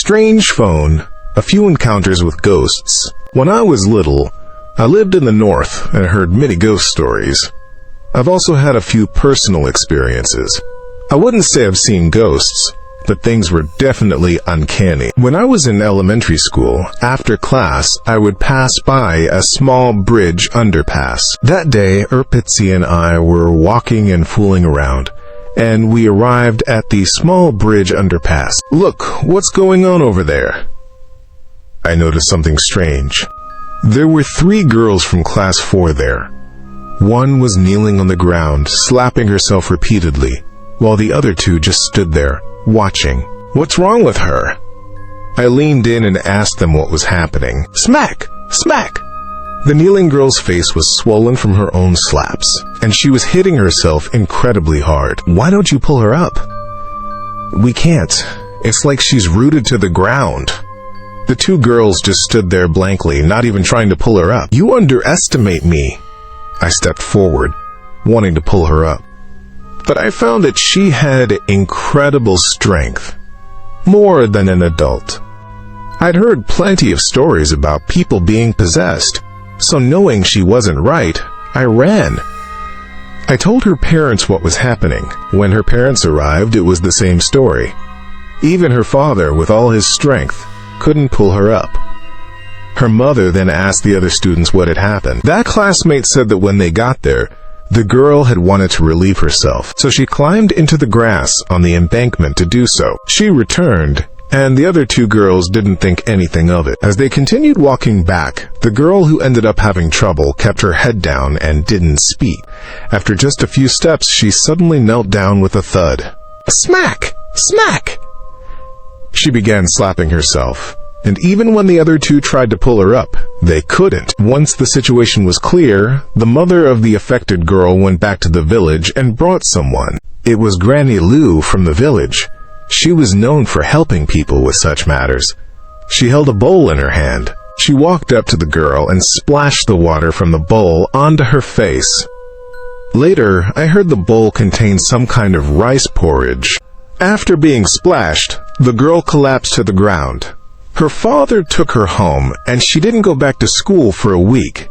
strange phone, a few encounters with ghosts. When I was little, I lived in the north and heard many ghost stories. I've also had a few personal experiences. I wouldn't say I've seen ghosts, but things were definitely uncanny. When I was in elementary school, after class, I would pass by a small bridge underpass. That day, Urpitzi and I were walking and fooling around, and we arrived at the small bridge underpass. "Look, what's going on over there?" I noticed something strange. There were 3 girls from class 4 there. One was kneeling on the ground, slapping herself repeatedly, while the other 2 just stood there, watching. "What's wrong with her?" I leaned in and asked them what was happening. Smack! Smack! The kneeling girl's face was swollen from her own slaps, and she was hitting herself incredibly hard. "Why don't you pull her up?" "We can't. It's like she's rooted to the ground." The 2 girls just stood there blankly, not even trying to pull her up. "You underestimate me." I stepped forward, wanting to pull her up. But I found that she had incredible strength, more than an adult. I'd heard plenty of stories about people being possessed, so knowing she wasn't right, I ran. I told her parents what was happening. When her parents arrived, it was the same story. Even her father, with all his strength, couldn't pull her up. Her mother then asked the other students what had happened. That classmate said that when they got there, the girl had wanted to relieve herself, so she climbed into the grass on the embankment to do so. She returned, and the other 2 girls didn't think anything of it. As they continued walking back, the girl who ended up having trouble kept her head down and didn't speak. After just a few steps, she suddenly knelt down with a thud. Smack! Smack! She began slapping herself, and even when the other 2 tried to pull her up, they couldn't. Once the situation was clear, the mother of the affected girl went back to the village and brought someone. It was Granny Lou from the village. She was known for helping people with such matters. She held a bowl in her hand. She walked up to the girl and splashed the water from the bowl onto her face. Later, I heard the bowl contained some kind of rice porridge. After being splashed, the girl collapsed to the ground. Her father took her home, and she didn't go back to school for a week.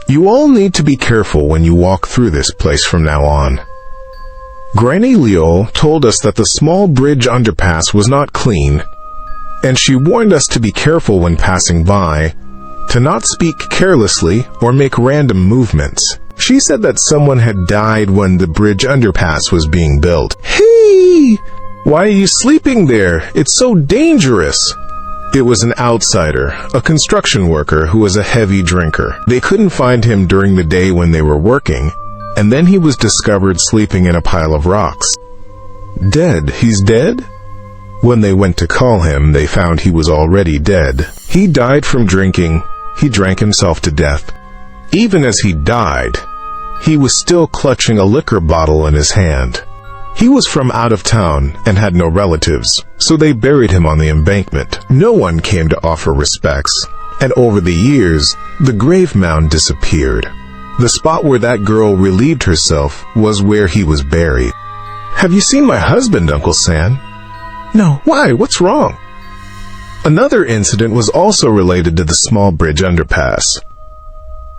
You all need to be careful when you walk through this place from now on. Granny Leo told us that the small bridge underpass was not clean, and she warned us to be careful when passing by, to not speak carelessly or make random movements. She said that someone had died when the bridge underpass was being built. Hey! Why are you sleeping there? It's so dangerous! It was an outsider, a construction worker who was a heavy drinker. They couldn't find him during the day when they were working, and then he was discovered sleeping in a pile of rocks. Dead? He's dead? When they went to call him, they found he was already dead. He died from drinking. He drank himself to death. Even as he died, he was still clutching a liquor bottle in his hand. He was from out of town and had no relatives, so they buried him on the embankment. No one came to offer respects, and over the years, the grave mound disappeared. The spot where that girl relieved herself was where he was buried. Have you seen my husband, Uncle Sam? No. Why? What's wrong? Another incident was also related to the small bridge underpass.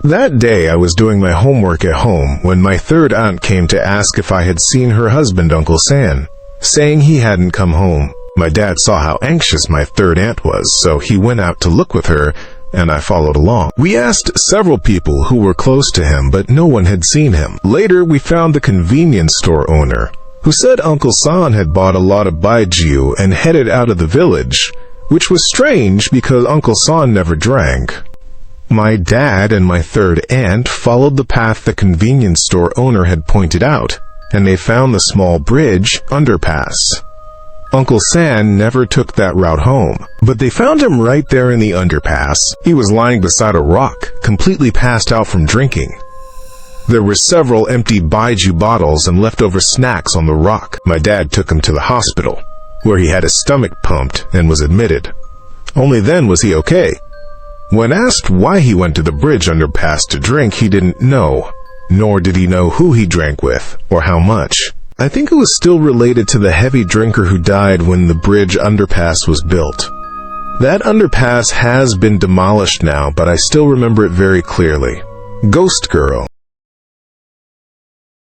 That day I was doing my homework at home when my third aunt came to ask if I had seen her husband, Uncle Sam, saying he hadn't come home. My dad saw how anxious my third aunt was, so he went out to look with her, and I followed along. We asked several people who were close to him, but no one had seen him. Later, we found the convenience store owner, who said Uncle San had bought a lot of baijiu and headed out of the village, which was strange because Uncle San never drank. My dad and my third aunt followed the path the convenience store owner had pointed out, and they found the small bridge underpass. Uncle San never took that route home, but they found him right there in the underpass. He was lying beside a rock, completely passed out from drinking. There were several empty baijiu bottles and leftover snacks on the rock. My dad took him to the hospital, where he had his stomach pumped and was admitted. Only then was he okay. When asked why he went to the bridge underpass to drink, he didn't know, nor did he know who he drank with or how much. I think it was still related to the heavy drinker who died when the bridge underpass was built. That underpass has been demolished now, but I still remember it very clearly. Ghost Girl.